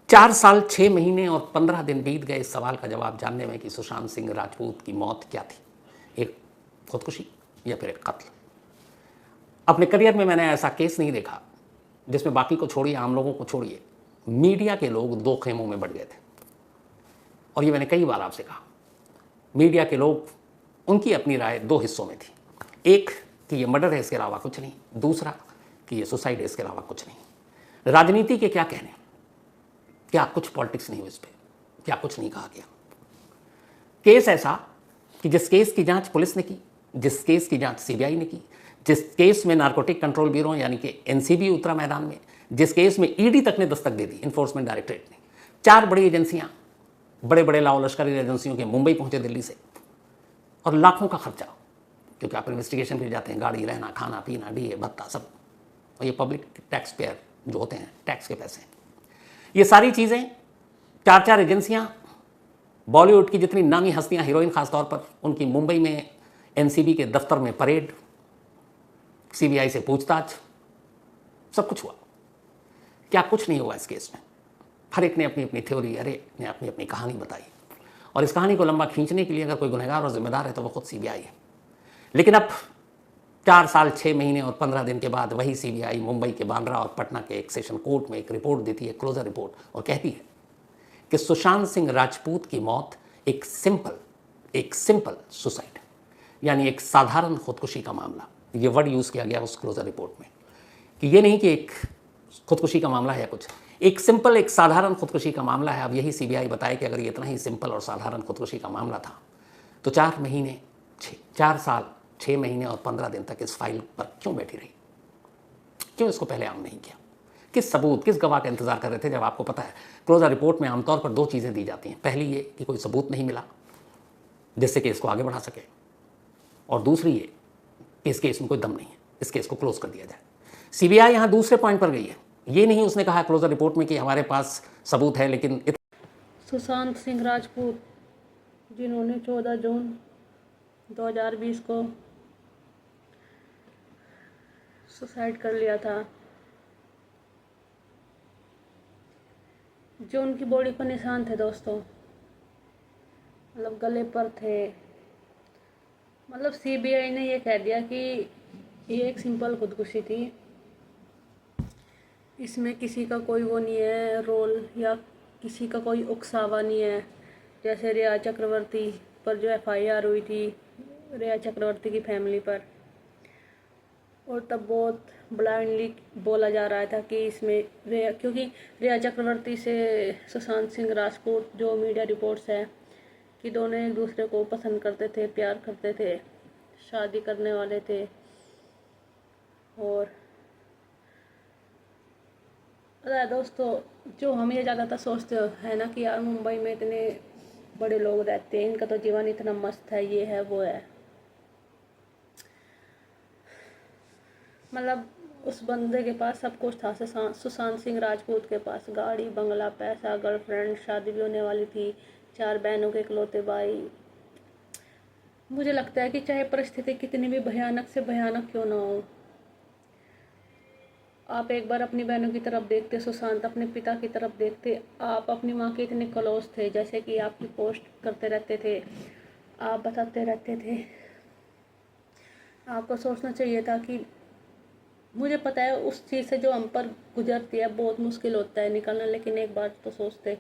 4 साल 6 महीने और 15 दिन बीत गए इस सवाल का जवाब जानने में कि सुशांत सिंह राजपूत की मौत क्या थी, एक खुदकुशी या फिर एक कत्ल। अपने करियर में मैंने ऐसा केस नहीं देखा जिसमें बाकी को छोड़िए, आम लोगों को छोड़िए, मीडिया के लोग दो खेमों में बढ़ गए थे। और ये मैंने कई बार आपसे कहा, मीडिया के लोग, उनकी अपनी राय दो हिस्सों में थी। एक कि ये मर्डर है, इसके अलावा कुछ नहीं। दूसरा कि ये सुसाइड है, इसके अलावा कुछ नहीं। राजनीति के क्या कहने, क्या कुछ पॉलिटिक्स नहीं हुई इस पर, क्या कुछ नहीं कहा गया। केस ऐसा कि जिस केस की जांच पुलिस ने की, जिस केस की जांच सीबीआई ने की, जिस केस में नारकोटिक कंट्रोल ब्यूरो यानी कि एनसीबी उतरा मैदान में, जिस केस में ईडी तक ने दस्तक दे दी, इन्फोर्समेंट डायरेक्टरेट ने, 4 बड़ी एजेंसियां, बड़े बड़े लाओ लश्करी एजेंसियों के मुंबई पहुंचे दिल्ली से, और लाखों का खर्चा, क्योंकि आप इन्वेस्टिगेशन पे जाते हैं, गाड़ी, रहना, खाना पीना, डीए भत्ता सब, और ये पब्लिक टैक्स पेयर जो होते हैं, टैक्स के पैसे, ये सारी चीज़ें 4 एजेंसियां, बॉलीवुड की जितनी नामी हस्तियां, हीरोइन खासतौर पर, उनकी मुंबई में एनसीबी के दफ्तर में परेड, सीबीआई से पूछताछ, सब कुछ हुआ। क्या कुछ नहीं हुआ इस केस में? हर एक ने अपनी अपनी थ्योरी, हर एक ने अपनी अपनी कहानी बताई, और इस कहानी को लंबा खींचने के लिए अगर कोई गुनहगार और जिम्मेदार है तो वो खुद सीबीआई है। लेकिन अब 4 साल 6 महीने और 15 दिन के बाद वही सीबीआई मुंबई के बांद्रा और पटना के एक सेशन कोर्ट में एक रिपोर्ट देती है, क्लोजर रिपोर्ट, और कहती है कि सुशांत सिंह राजपूत की मौत एक सिंपल सुसाइड, यानी एक साधारण खुदकुशी का मामला। ये वर्ड यूज़ किया गया उस क्लोजर रिपोर्ट में, कि ये नहीं कि एक खुदकुशी का मामला है या कुछ, एक सिंपल, एक साधारण खुदकुशी का मामला है। अब यही सीबीआई बताए कि अगर ये इतना ही सिंपल और साधारण खुदकुशी का मामला था तो 4 साल 6 महीने और 15 दिन तक इस फाइल पर क्यों बैठी रही? क्यों इसको पहले आम नहीं किया? किस सबूत, किस गवाह का इंतजार कर रहे थे? जब आपको पता है क्लोजर रिपोर्ट में आमतौर पर 2 चीज़ें दी जाती हैं। पहली ये कि कोई सबूत नहीं मिला जिससे केस को आगे बढ़ा सके, और दूसरी ये कि इस केस में कोई दम नहीं है, इस केस को क्लोज कर दिया जाए। सीबीआई यहाँ दूसरे पॉइंट पर गई है। ये नहीं उसने कहा क्लोजर रिपोर्ट में कि हमारे पास सबूत है, लेकिन सुशांत सिंह राजपूत, जिन्होंने 14 जून 2020 को सुसाइड कर लिया था, जो उनकी बॉडी पर निशान थे दोस्तों, मतलब गले पर थे। मतलब सीबीआई ने ये कह दिया कि ये एक सिंपल खुदकुशी थी, इसमें किसी का कोई वो नहीं है रोल, या किसी का कोई उकसावा नहीं है। जैसे रिया चक्रवर्ती पर जो एफआईआर हुई थी, रिया चक्रवर्ती की फैमिली पर, और तब बहुत ब्लाइंडली बोला जा रहा था कि इसमें क्योंकि रिया चक्रवर्ती से सुशांत सिंह राजपूत, जो मीडिया रिपोर्ट्स है कि दोनों एक दूसरे को पसंद करते थे, प्यार करते थे, शादी करने वाले थे। और पता है दोस्तों, जो हम ये ज़्यादातर सोचते हैं ना कि यार मुंबई में इतने बड़े लोग रहते हैं, इनका तो जीवन इतना मस्त है, ये है वो है, मतलब उस बंदे के पास सब कुछ था। सुशांत सिंह राजपूत के पास गाड़ी, बंगला, पैसा, गर्लफ्रेंड, शादी भी होने वाली थी, 4 बहनों के इकलौते भाई। मुझे लगता है कि चाहे परिस्थिति कितनी भी भयानक से भयानक क्यों ना हो, आप एक बार अपनी बहनों की तरफ देखते, सुशांत अपने पिता की तरफ देखते, आप अपनी माँ के इतने क्लोज थे, जैसे कि आपकी पोस्ट करते रहते थे, आप बताते रहते थे। आपको सोचना चाहिए था कि मुझे पता है उस चीज़ से जो हम पर गुजरती है बहुत मुश्किल होता है निकलना, लेकिन एक बार तो सोचते,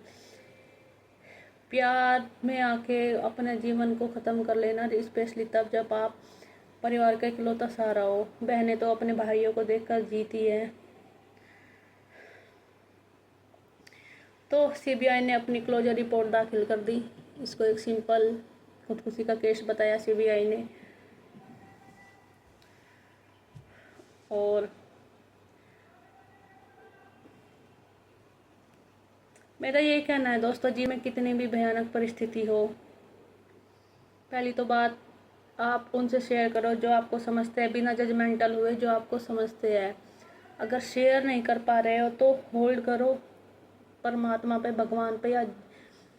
प्यार में आके अपने जीवन को ख़त्म कर लेना, स्पेशली तब जब आप परिवार का इकलौता सहारा हो। बहनें तो अपने भाइयों को देखकर जीती है। तो सीबीआई ने अपनी क्लोजर रिपोर्ट दाखिल कर दी। इसको एक सिंपल खुदकुशी का केस बताया सीबीआई ने, और मेरा यही कहना है दोस्तों, जी में कितनी भी भयानक परिस्थिति हो, पहली तो बात आप उनसे शेयर करो जो आपको समझते हैं, बिना जजमेंटल हुए, जो आपको समझते हैं। अगर शेयर नहीं कर पा रहे हो तो होल्ड करो, परमात्मा पे, भगवान पे, या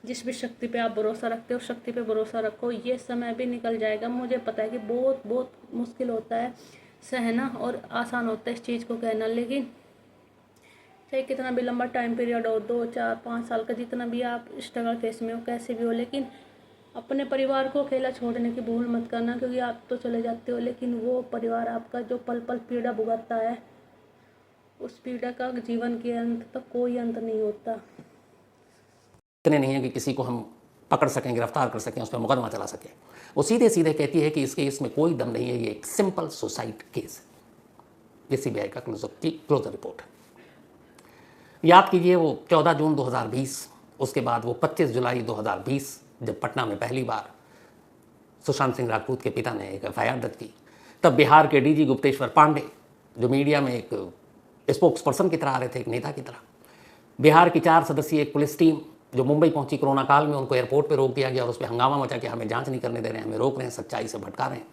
जिस भी शक्ति पे आप भरोसा रखते हो, शक्ति पे भरोसा रखो। ये समय भी निकल जाएगा। मुझे पता है कि बहुत बहुत मुश्किल होता है सहना, और आसान होता है इस चीज़ को कहना, लेकिन चाहे कितना भी लंबा टाइम पीरियड हो, 2 4 5 साल का, जितना भी आप स्ट्रगल फेस में हो, कैसे भी हो, लेकिन अपने परिवार को अकेला छोड़ने की भूल मत करना, क्योंकि आप तो चले जाते हो लेकिन वो परिवार आपका जो पल पल पीड़ा भुगतता है, उस पीड़ा का जीवन के अंत तक कोई अंत नहीं होता। इतने नहीं है कि किसी को हम पकड़ सकें, गिरफ्तार कर सकें, उस पर मुकदमा चला सकें। वो सीधे सीधे कहती है कि इस केस में कोई दम नहीं है, ये एक सिंपल सुसाइड केस है। ये सीबीआई का क्लोजर रिपोर्ट है। याद कीजिए, वो 14 जून 2020, उसके बाद वो 25 जुलाई 2020, जब पटना में पहली बार सुशांत सिंह राजपूत के पिता ने एक एफआईआर दर्ज की, तब बिहार के डीजी गुप्तेश्वर पांडे, जो मीडिया में एक स्पोक्स पर्सन की तरह आ रहे थे, एक नेता की तरह, बिहार की 4 सदस्यीय एक पुलिस टीम जो मुंबई पहुंची कोरोना काल में, उनको एयरपोर्ट पर रोक दिया गया और उस पर हंगामा मचा कि हमें जांच नहीं करने दे रहे हैं, हमें रोक रहे हैं, सच्चाई से भटका रहे हैं।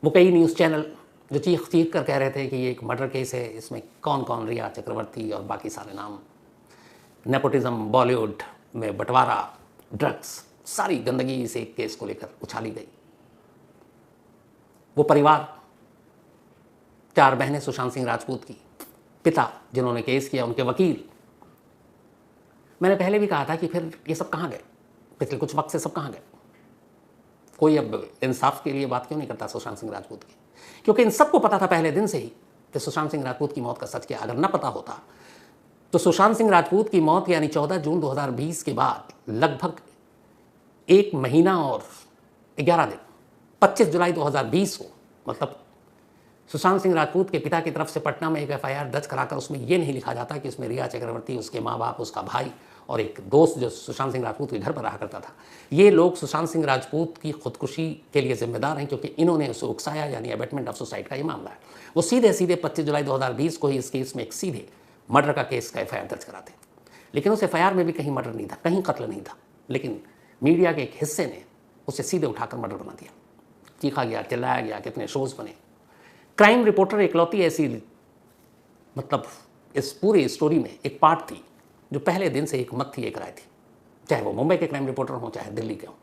वो कई न्यूज़ चैनल जो चीख चीख कर कह रहे थे कि ये एक मर्डर केस है, इसमें कौन कौन, रिया चक्रवर्ती और बाकी सारे नाम, नेपोटिज्म, बॉलीवुड में बंटवारा, ड्रग्स, सारी गंदगी इस एक केस को लेकर उछाली गई। वो परिवार, 4 बहनें सुशांत सिंह राजपूत की, पिता जिन्होंने केस किया, उनके वकील, मैंने पहले भी कहा था कि फिर ये सब कहाँ गए, पिछले कुछ वक्त से सब कहाँ गए? कोई अब इंसाफ के लिए बात क्यों नहीं करता सुशांत सिंह राजपूत की? क्योंकि इन सबको पता था पहले दिन से ही कि सुशांत सिंह राजपूत की मौत का सच क्या। अगर न पता होता तो सुशांत सिंह राजपूत की मौत यानी 14 जून 2020 के बाद लगभग 1 महीना और 11 दिन, 25 जुलाई 2020 को, मतलब सुशांत सिंह राजपूत के पिता की तरफ से पटना में एक एफआईआर दर्ज कराकर उसमें यह नहीं लिखा जाता कि उसमें रिया चक्रवर्ती, उसके माँ बाप, उसका भाई और एक दोस्त जो सुशांत सिंह राजपूत के घर पर रहा करता था, ये लोग सुशांत सिंह राजपूत की खुदकुशी के लिए जिम्मेदार हैं, क्योंकि इन्होंने उसे उकसाया, यानी अबेटमेंट ऑफ सुसाइड का ये मामला है। वो सीधे सीधे 25 जुलाई 2020 को ही इस केस में एक सीधे मर्डर का केस का एफआईआर दर्ज कराते। लेकिन उस एफआईआर में भी कहीं मर्डर नहीं था, कहीं कत्ल नहीं था, लेकिन मीडिया के एक हिस्से ने उसे सीधे उठाकर मर्डर बना दिया। चीखा गया, चिल्लाया गया, कितने शोज बने। क्राइम रिपोर्टर इकलौती ऐसी, मतलब इस पूरी स्टोरी में एक पार्ट थी जो पहले दिन से एक मत थी, एक राय थी, चाहे वो मुंबई के क्राइम रिपोर्टर हों चाहे दिल्ली के हों,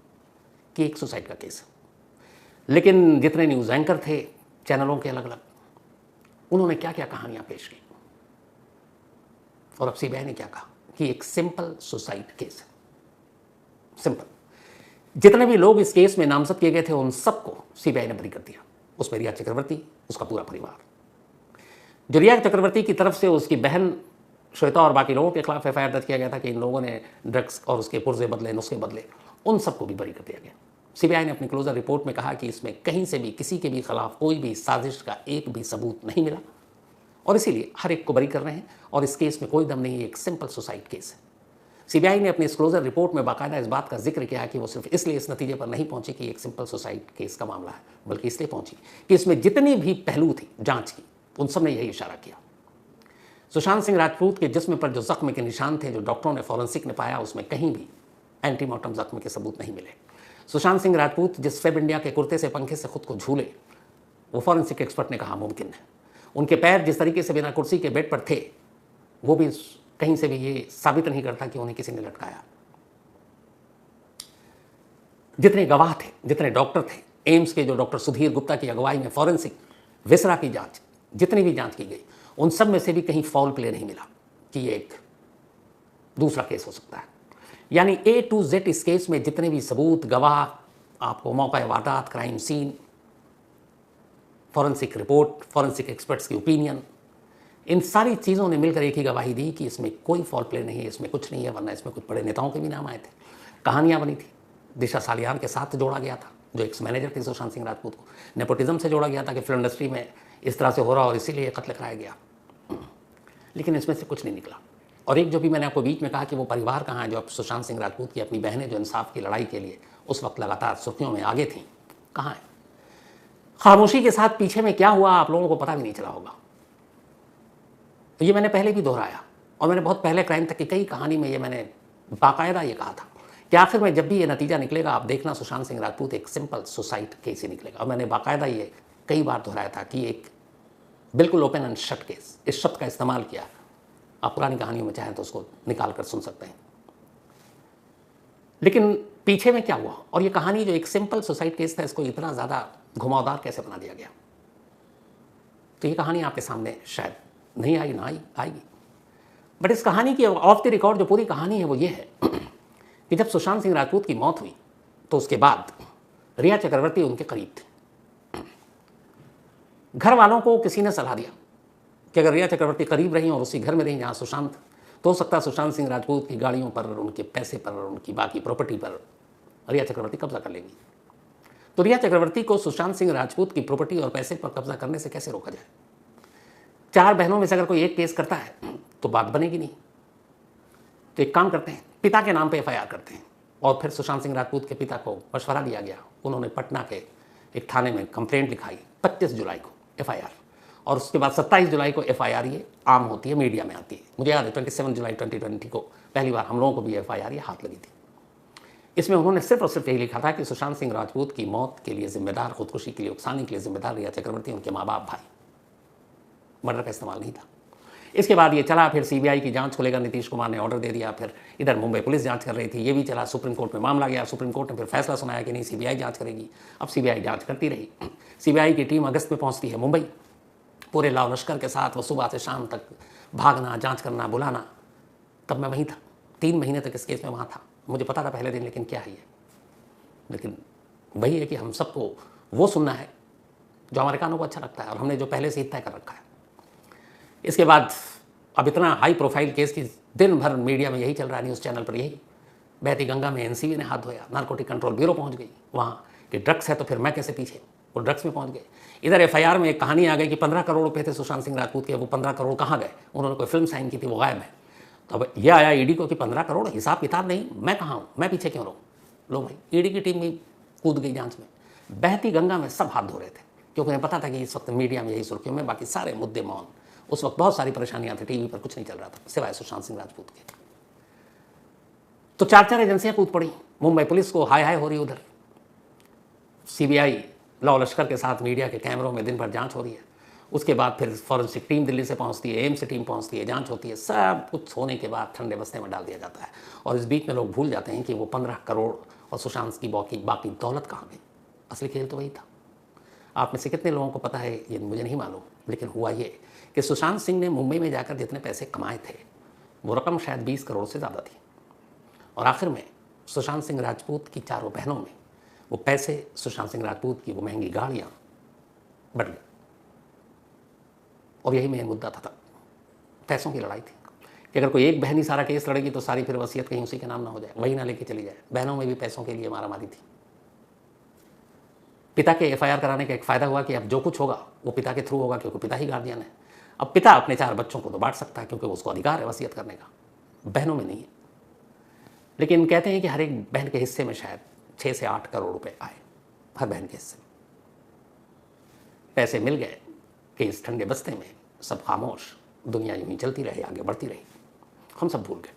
कि एक सुसाइड का केस है। लेकिन जितने न्यूज़ एंकर थे चैनलों के अलग अलग, उन्होंने क्या क्या कहानियां पेश की, और अब सीबीआई ने क्या कहा कि एक सिंपल सुसाइड केस है। सिंपल। जितने भी लोग इस केस में नामजद किए गए थे उन सबको सीबीआई ने बरी कर दिया। उसमें रिया चक्रवर्ती, उसका पूरा परिवार, जो रिया चक्रवर्ती की तरफ से उसकी बहन श्वेता और बाकी लोगों के खिलाफ एफआईआर दर्ज किया गया था कि इन लोगों ने ड्रग्स और उसके पुर्जे बदले, नुस्खे बदले, उन सबको भी बरी कर दिया गया। सीबीआई ने अपनी क्लोजर रिपोर्ट में कहा कि इसमें कहीं से भी किसी के भी खिलाफ कोई भी साजिश का एक भी सबूत नहीं मिला और इसीलिए हर एक को बरी कर रहे हैं और इस केस में कोई दम नहीं है, एक सिंपल सुसाइड केस है। सीबीआई ने अपनी इस क्लोजर रिपोर्ट में बाकायदा इस बात का जिक्र किया कि वो सिर्फ इसलिए इस नतीजे पर नहीं पहुंची कि एक सिंपल सुसाइड केस का मामला है, बल्कि इसलिए पहुंची कि इसमें जितनी भी पहलू थी जांच की, उन सब ने यही इशारा किया। सुशांत सिंह राजपूत के जिस्म पर जो जख्म के निशान थे, जो डॉक्टरों ने, फॉरेंसिक ने पाया, उसमें कहीं भी एंटीमॉर्टम जख्म के सबूत नहीं मिले। सुशांत सिंह राजपूत जिस फेब इंडिया के कुर्ते से पंखे से खुद को झूले, वो फॉरेंसिक एक्सपर्ट ने कहा मुमकिन है। उनके पैर जिस तरीके से बिना कुर्सी के बेड पर थे, वो भी कहीं से भी ये साबित नहीं करता कि उन्हें किसी ने लटकाया। जितने गवाह थे, जितने डॉक्टर थे, एम्स के जो डॉक्टर सुधीर गुप्ता की अगुवाई में फॉरेंसिक विसरा की जांच, जितनी भी जांच की गई, उन सब में से भी कहीं फाउल प्ले नहीं मिला कि ये एक दूसरा केस हो सकता है। यानी A to Z इस केस में जितने भी सबूत, गवाह, आपको मौका वारदात, crime scene, forensic report, forensic experts की ओपिनियन, इन सारी चीज़ों ने मिलकर एक ही गवाही दी कि इसमें कोई फॉल प्ले नहीं है, इसमें कुछ नहीं है, वरना इसमें कुछ बड़े नेताओं के भी नाम आए थे, कहानियाँ बनी थी। दिशा सालियान के साथ जोड़ा गया था, जो एक्स मैनेजर थे सुशांत सिंह राजपूत को। नेपोटिज्म से जोड़ा गया था कि फिल्म इंडस्ट्री में इस तरह से हो रहा और इसीलिए कत्ल कराया गया, लेकिन इसमें से कुछ नहीं निकला। और एक जो भी मैंने आपको बीच में कहा कि वो परिवार कहाँ है, जो अब सुशांत सिंह राजपूत की अपनी बहनें जो इंसाफ की लड़ाई के लिए उस वक्त लगातार सुर्खियों में आगे थीं, कहाँ है? खामोशी के साथ पीछे में क्या हुआ आप लोगों को पता भी नहीं चला होगा। तो ये मैंने पहले भी दोहराया और मैंने बहुत पहले क्राइम तक की कई कहानी में ये मैंने बाकायदा ये कहा था कि आखिर में जब भी ये नतीजा निकलेगा, आप देखना सुशांत सिंह राजपूत एक सिंपल सुसाइड केस ही निकलेगा। और मैंने बाकायदा ये कई बार दोहराया था कि एक बिल्कुल ओपन एंड शट केस, इस शब्द का इस्तेमाल किया। आप पुरानी कहानियों में चाहें तो उसको निकाल कर सुन सकते हैं। लेकिन पीछे में क्या हुआ और ये कहानी जो एक सिंपल सुसाइड केस था, इसको इतना ज़्यादा घुमावदार कैसे बना दिया गया, तो ये कहानी आपके सामने शायद नहीं आई, ना आई, आएगी। बट इस कहानी की ऑफ द रिकॉर्ड जो पूरी कहानी है वो ये है कि जब सुशांत सिंह राजपूत की मौत हुई तो उसके बाद रिया चक्रवर्ती उनके करीब थे। घर वालों को किसी ने सलाह दिया कि अगर रिया चक्रवर्ती करीब रही और उसी घर में रही जहाँ सुशांत, तो हो सकता है सुशांत सिंह राजपूत की गाड़ियों पर, उनके पैसे पर, उनकी बाकी प्रॉपर्टी पर रिया चक्रवर्ती कब्जा कर लेगी। तो रिया चक्रवर्ती को सुशांत सिंह राजपूत की प्रॉपर्टी और पैसे पर कब्जा करने से कैसे रोका जाए? 4 बहनों में से अगर कोई एक केस करता है तो बात बनेगी नहीं। तो एक काम करते हैं, पिता के नाम पे एफआईआर करते हैं। और फिर सुशांत सिंह राजपूत के पिता को मशवरा दिया गया, उन्होंने पटना के एक थाने में कंप्लेंट लिखाई 25 जुलाई को एफआईआर, और उसके बाद 27 जुलाई को एफआईआर ये आम होती है, मीडिया में आती है। मुझे याद है 27 जुलाई 2020 को पहली बार हम लोगों को भी एफआईआर ये हाथ लगी थी। इसमें उन्होंने सिर्फ और सिर्फ यही लिखा था कि सुशांत सिंह राजपूत की मौत के लिए जिम्मेदार, खुदकुशी के लिए उकसाने के लिए जिम्मेदार रिया चक्रवर्ती, उनके माँ बाप, भाई। मर्डर का इस्तेमाल नहीं था। इसके बाद ये चला, फिर सीबीआई की जांच को लेकर नीतीश कुमार ने ऑर्डर दे दिया, फिर इधर मुंबई पुलिस जांच कर रही थी, ये भी चला, सुप्रीम कोर्ट में मामला गया, सुप्रीम कोर्ट ने फिर फैसला सुनाया कि नहीं सीबीआई जांच करेगी। अब सीबीआई जांच करती रही। सीबीआई की टीम अगस्त में पहुंचती है मुंबई, पूरे लाव लश्कर के साथ। वो सुबह से शाम तक भागना, जांच करना, बुलाना। तब मैं वहीं था, 3 महीने तक इस केस में वहाँ था। मुझे पता था पहले दिन, लेकिन क्या है ये, लेकिन वही है कि हम सबको वो सुनना है जो हमारे कानों को अच्छा लगता है, और हमने जो पहले से ही तय कर रखा है। इसके बाद अब इतना हाई प्रोफाइल केस की दिन भर मीडिया में यही चल रहा है, न्यूज़ चैनल पर यही। बहती गंगा में एनसीबी ने हाथ धोया, नारकोटिक कंट्रोल ब्यूरो पहुंच गई वहाँ कि ड्रग्स है तो फिर मैं कैसे पीछे, वो ड्रग्स में पहुंच गए। इधर एफआईआर में एक कहानी आ गई कि 15 करोड़ रुपए थे सुशांत सिंह राजपूत के, वो 15 करोड़ कहाँ गए? उन्होंने कोई फिल्म साइन की थी, वो गायब है। तो अब यह आया ईडी को कि 15 करोड़, हिसाब किताब नहीं, मैं कहाँ हूँ, मैं पीछे क्यों रहूँ? लो भाई, ईडी की टीम भी कूद गई जांच में। बहती गंगा में सब हाथ धो रहे थे, क्योंकि उन्हें पता था कि इस वक्त मीडिया में यही सुर्खियों में, बाकी सारे मुद्दे मौन। उस वक्त बहुत सारी परेशानियां थी, टीवी पर कुछ नहीं चल रहा था सिवाय सुशांत सिंह राजपूत के। तो 4 एजेंसियां कूद पड़ी। मुंबई पुलिस को हाय हाय हो रही, उधर सीबीआई लॉ लश्कर के साथ मीडिया के कैमरों में दिन भर जांच हो रही है। उसके बाद फिर फॉरेंसिक टीम दिल्ली से पहुंचती है, एम्स से टीम पहुंचती है, जांच होती है। सब कुछ होने के बाद ठंडे बस्ते में डाल दिया जाता है, और इस बीच में लोग भूल जाते हैं कि वो 15 करोड़ और सुशांत की बाकी दौलत कहाँ गई। असली खेल तो वही था। आप में से कितने लोगों को पता है ये मुझे नहीं मालूम, लेकिन हुआ ये कि सुशांत सिंह ने मुंबई में जाकर जितने पैसे कमाए थे वो रकम शायद 20 करोड़ से ज़्यादा थी, और आखिर में सुशांत सिंह राजपूत की 4 बहनों में वो पैसे, सुशांत सिंह राजपूत की वो महंगी गाड़ियाँ बढ़ गई। और यही मेन मुद्दा था, पैसों की लड़ाई थी कि अगर कोई एक बहन ही सारा केस लड़ेगी तो सारी फिर वसीयत कहीं उसी के नाम ना हो जाए, वही ना लेके चली जाए। बहनों में भी पैसों के लिए मारामारी थी। पिता के एफआईआर कराने का एक फ़ायदा हुआ कि अब जो कुछ होगा वो पिता के थ्रू होगा, क्योंकि पिता ही गार्जियन है। अब पिता अपने 4 बच्चों को तो बांट सकता है, क्योंकि उसको अधिकार है वसीयत करने का, बहनों में नहीं है। लेकिन कहते हैं कि हर एक बहन के हिस्से में शायद 6 से 8 करोड़ रुपए आए, हर बहन के हिस्से में। पैसे मिल गए कि इस ठंडे बस्ते में सब खामोश, दुनिया यूं ही चलती रही, आगे बढ़ती रही, हम सब भूल गए।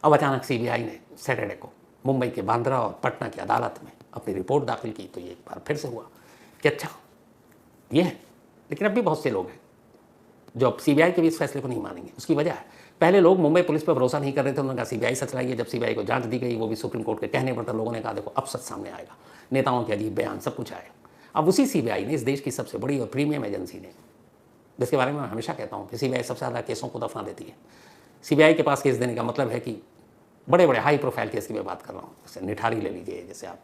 अब अचानक सीबीआई ने सैटरडे को मुंबई के बांद्रा और पटना की अदालत में अपनी रिपोर्ट दाखिल की, तो ये एक बार फिर से हुआ कि अच्छा ये है। लेकिन अब भी बहुत से लोग हैं जो अब सीबीआई के भी इस फैसले को नहीं मानेंगे। उसकी वजह है, पहले लोग मुंबई पुलिस पर भरोसा नहीं कर रहे थे, उन्होंने कहा सीबीआई सच लाइए। जब सीबीआई को जांच दी गई, वो भी सुप्रीम कोर्ट के कहने पर, तो लोगों ने कहा देखो अब सच सामने आएगा, नेताओं के अजीब बयान, सब कुछ आएगा। अब उसी सीबीआई ने, इस देश की सबसे बड़ी और प्रीमियम एजेंसी ने, जिसके बारे में मैं हमेशा कहता हूँ कि सीबीआई सबसे ज़्यादा केसों को दफना देती है। सीबीआई के पास केस देने का मतलब है कि बड़े बड़े हाई प्रोफाइल केस की मैं बात कर रहा हूँ, जैसे निठारी ले लीजिए, जैसे आप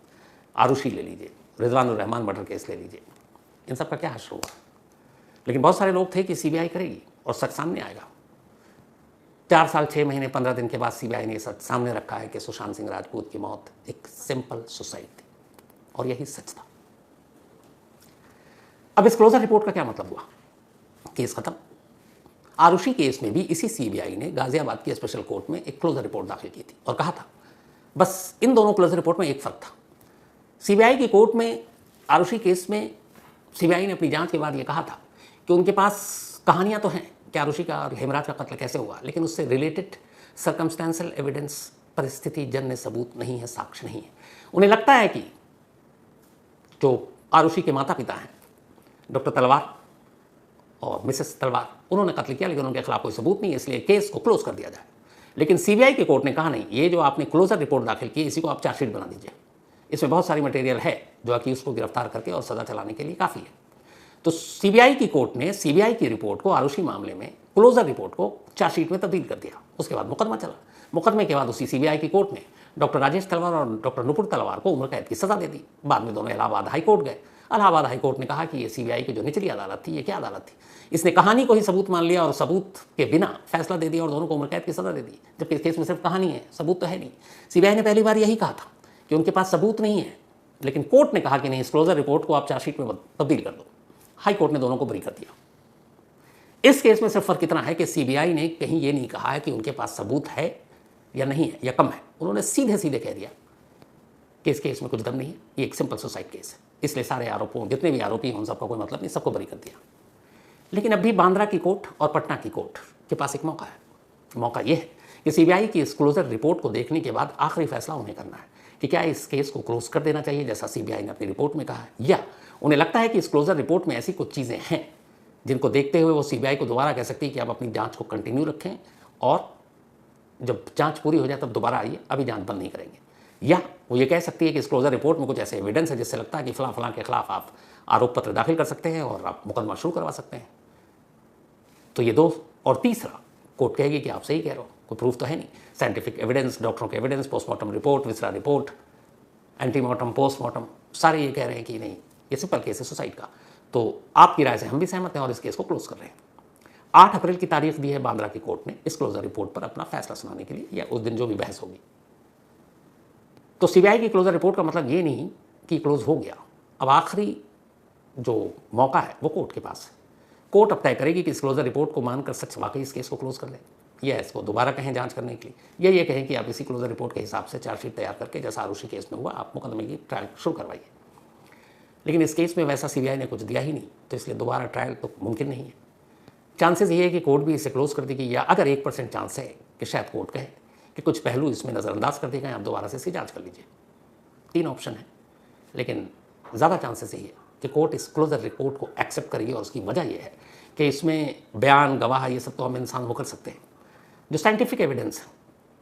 आरुषि ले लीजिए, रिजवानुर रहमान मर्डर केस ले लीजिए, इन सब का क्या हश्र हुआ। लेकिन बहुत सारे लोग थे कि सीबीआई करेगी और सच सामने आएगा। 4 साल 6 महीने 15 दिन के बाद सीबीआई ने सच सामने रखा है कि सुशांत सिंह राजपूत की मौत एक सिंपल सुसाइड थी, और यही सच था। अब इस क्लोजर रिपोर्ट का क्या मतलब हुआ? केस खत्म। आरुषि केस में भी इसी सीबीआई ने गाजियाबाद की स्पेशल कोर्ट में एक क्लोजर रिपोर्ट दाखिल की थी और कहा था, बस इन दोनों क्लोजर रिपोर्ट में एक फर्क था। सीबीआई की कोर्ट में आरुषि केस में सीबीआई ने अपनी जांच के बाद ये कहा था कि उनके पास कहानियां तो हैं कि आरुषि का और हेमराज का कत्ल कैसे हुआ, लेकिन उससे रिलेटेड सर्कमस्टेंशियल एविडेंस, परिस्थिति जन्य सबूत नहीं है, साक्ष्य नहीं है। उन्हें लगता है कि जो आरुषि के माता पिता हैं, डॉक्टर तलवार और मिसेस तलवार, उन्होंने कत्ल किया, लेकिन उनके खिलाफ कोई सबूत नहीं है, इसलिए केस को क्लोज कर दिया जाए। लेकिन सीबीआई की कोर्ट ने कहा नहीं, ये जो आपने क्लोजर रिपोर्ट दाखिल की, इसी को आप चार्जशीट बना दीजिए। इसमें बहुत सारी मटेरियल है जो अक्यूज को गिरफ्तार करके और सजा चलाने के लिए काफ़ी है। तो सीबीआई की कोर्ट ने सीबीआई की रिपोर्ट को आरुषि मामले में क्लोजर रिपोर्ट को चार्जशीट में तब्दील कर दिया। उसके बाद मुकदमा चला। मुकदमे के बाद उसी सीबीआई की कोर्ट ने डॉक्टर राजेश तलवार और डॉक्टर नुपुर तलवार को उम्र कैद की सजा दे दी। बाद में दोनों इलाहाबाद हाई कोर्ट गए। इलाहाबाद हाई कोर्ट ने कहा कि ये सीबीआई की जो निचली अदालत थी, ये क्या अदालत थी, इसने कहानी को ही सबूत मान लिया और सबूत के बिना फैसला दे दिया और दोनों को उम्र कैद की सजा दे दी, जबकि इस केस में सिर्फ कहानी है, सबूत तो है नहीं। सीबीआई ने पहली बार यही कहा था कि उनके पास सबूत नहीं है, लेकिन कोर्ट ने कहा कि नहीं, इस क्लोजर रिपोर्ट को आप चार्जशीट में तब्दील कर दो। हाई कोर्ट ने दोनों को बरी कर दिया। इस केस में सिर्फ फर्क इतना है कि सीबीआई ने कहीं ये नहीं कहा है कि उनके पास सबूत है या नहीं है या कम है। उन्होंने सीधे सीधे कह दिया कि इस केस में कुछ दम नहीं है, ये एक सिंपल सुसाइड केस है, इसलिए सारे आरोपों, जितने भी आरोपी हैं उन सबका कोई मतलब नहीं, सबको बरी कर दिया। लेकिन अभी बांद्रा की कोर्ट और पटना की कोर्ट के पास एक मौका है। मौका ये है कि सीबीआई की इस क्लोजर रिपोर्ट को देखने के बाद आखिरी फैसला उन्हें करना है कि क्या इस केस को क्लोज कर देना चाहिए जैसा सीबीआई ने अपनी रिपोर्ट में कहा है, या उन्हें लगता है कि इस क्लोजर रिपोर्ट में ऐसी कुछ चीज़ें हैं जिनको देखते हुए वो सीबीआई को दोबारा कह सकती है कि आप अपनी जांच को कंटिन्यू रखें और जब जांच पूरी हो जाए तब दोबारा आइए, अभी जांच बंद नहीं करेंगे। या वो ये कह सकती है कि इस क्लोजर रिपोर्ट में कुछ ऐसे एविडेंस है जिससे लगता है कि फलां फलां के खिलाफ आप आरोप पत्र दाखिल कर सकते हैं और आप मुकदमा शुरू करवा सकते हैं। तो ये दो, और तीसरा कोर्ट कहेगी कि आप सही कह रहे हो, कोई प्रूफ तो है नहीं, साइंटिफिक एविडेंस, डॉक्टरों के evidence, postmortem report, viscera report, antemortem, postmortem, सारे ये कह रहे हैं कि नहीं, ये सिंपल केस है सुसाइड का। तो आपकी राय से हम भी सहमत हैं और इस केस को क्लोज कर रहे हैं। 8 अप्रैल की तारीख दी है बांद्रा की कोर्ट ने इस क्लोजर रिपोर्ट पर अपना फैसला सुनाने के लिए, या उस दिन जो भी बहस होगी। तो सीबीआई की क्लोजर रिपोर्ट का मतलब ये नहीं कि क्लोज हो गया। अब आखिरी जो मौका है वो कोर्ट के पास है। कोर्ट अब तय करेगी कि इस क्लोजर रिपोर्ट को मानकर सच वाकई इस केस को क्लोज कर लें, या इसको दोबारा कहें जांच करने के लिए, या ये कहें कि आप इसी क्लोजर रिपोर्ट के हिसाब से चार्जशीट तैयार करके जैसा आरुषि केस में हुआ आप मुकदमे की ट्रायल शुरू करवाइए। लेकिन इस केस में वैसा सीबीआई ने कुछ दिया ही नहीं, तो इसलिए दोबारा ट्रायल तो मुमकिन नहीं है। चांसेस ये है कि कोर्ट भी इसे क्लोज कर देगी, या अगर 1% चांस है कि शायद कोर्ट कहे कि कुछ पहलू इसमें नज़रअंदाज कर दिए गए, आप दोबारा से इसकी जाँच कर लीजिए। 3 ऑप्शन है, लेकिन ज़्यादा चांसेस यही है कि कोर्ट इस क्लोजर रिपोर्ट को एक्सेप्ट करेगी। और उसकी वजह यह है कि इसमें बयान, गवाह, ये सब तो हम इंसान वो कर सकते हैं, जो साइंटिफिक एविडेंस है,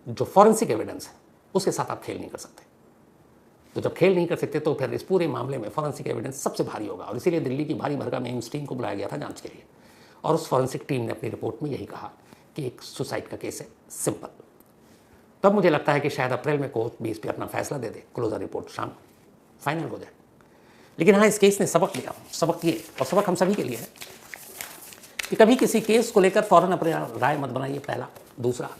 जो फॉरेंसिक एविडेंस है, उसके साथ आप खेल नहीं कर सकते। तो जब खेल नहीं कर सकते तो फिर इस पूरे मामले में फॉरेंसिक एविडेंस सबसे भारी होगा। और इसीलिए दिल्ली की भारी भरकम एम्स टीम को बुलाया गया था जांच के लिए, और उस फॉरेंसिक टीम ने अपनी रिपोर्ट में यही कहा कि एक सुसाइड का केस है, सिंपल। तब मुझे लगता है कि शायद अप्रैल में कोर्ट भी इस पर अपना फैसला दे दे, क्लोजर रिपोर्ट शाम फाइनल हो जाए। लेकिन हाँ, इस केस ने सबक लिया। सबक ये, और सबक हम सभी के लिए है, कि कभी किसी केस को लेकर फ़ौरन अपनी राय मत बनाइए, पहला। दूसरा,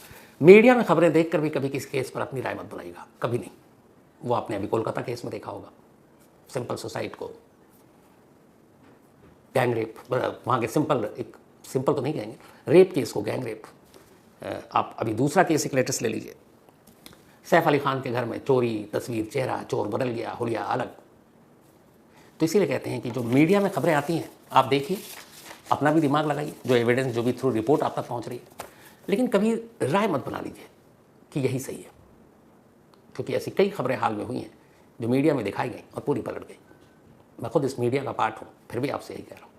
मीडिया में खबरें देखकर भी कभी किसी केस पर अपनी राय मत बनाइएगा, कभी नहीं। वो आपने अभी कोलकाता केस में देखा होगा, सिंपल सुसाइड को गैंग रेप, वहाँ के सिंपल तो नहीं कहेंगे, रेप केस को गैंग रेप। आप अभी दूसरा केस एक लेटेस्ट ले लीजिए, सैफ अली खान के घर में चोरी, तस्वीर, चेहरा, चोर बदल गया, हुलिया अलग। तो इसीलिए कहते हैं कि जो मीडिया में खबरें आती हैं आप देखिए, अपना भी दिमाग लगाइए, जो एविडेंस, जो भी थ्रू रिपोर्ट आप तक पहुँच रही है, लेकिन कभी राय मत बना लीजिए कि यही सही है, क्योंकि ऐसी कई खबरें हाल में हुई हैं जो मीडिया में दिखाई गई और पूरी पलट गई। मैं खुद इस मीडिया का पार्ट हूँ, फिर भी आपसे यही कह रहा हूँ।